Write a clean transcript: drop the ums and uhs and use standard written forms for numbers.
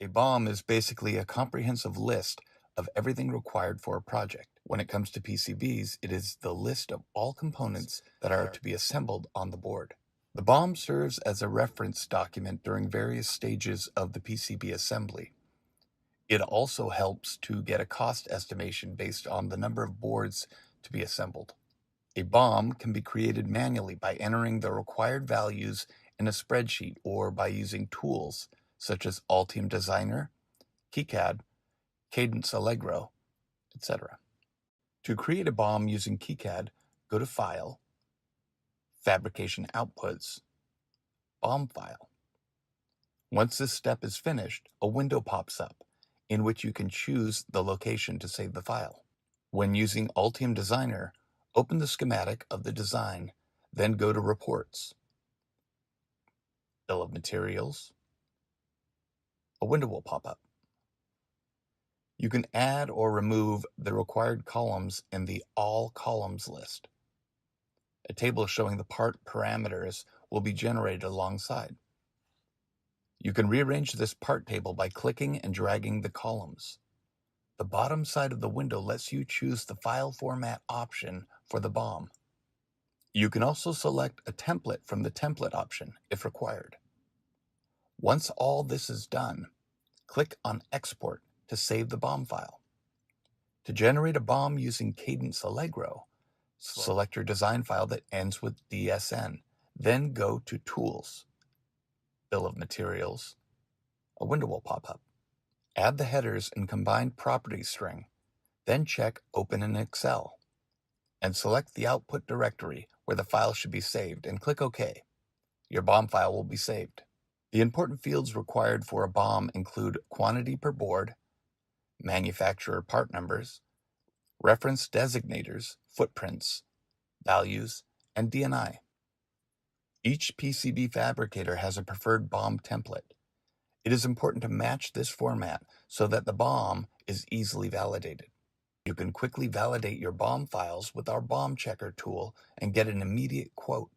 BOM is basically a comprehensive list of everything required for a project. When it comes to PCBs, it is the list of all components that are to be assembled on the board. The BOM serves as a reference document during various stages of the PCB assembly. It also helps to get a cost estimation based on the number of boards to be assembled. A BOM can be created manually by entering the required values in a spreadsheet or by using tools such as Altium Designer, KiCad, Cadence Allegro, etc. To create a BOM using KiCad, go to File, Fabrication Outputs, BOM File. Once this step is finished, a window pops up in which you can choose the location to save the file. When using Altium Designer, open the schematic of the design, then go to Reports, Bill of Materials. A window will pop up. You can add or remove the required columns in the All Columns list. A table showing the part parameters will be generated alongside. You can rearrange this part table by clicking and dragging the columns. The bottom side of the window lets you choose the file format option for the BOM. You can also select a template from the template option if required. Once all this is done, click on Export to save the BOM file. To generate a BOM using Cadence Allegro, select your design file that ends with DSN, then go to Tools, Bill of Materials. A window will pop up. Add the headers and combined properties string, then check Open in Excel, and select the output directory where the file should be saved and click OK. Your BOM file will be saved. The important fields required for a BOM include quantity per board, manufacturer part numbers, reference designators, footprints, values, and DNI. Each PCB fabricator has a preferred BOM template. It is important to match this format so that the BOM is easily validated. You can quickly validate your BOM files with our BOM checker tool and get an immediate quote.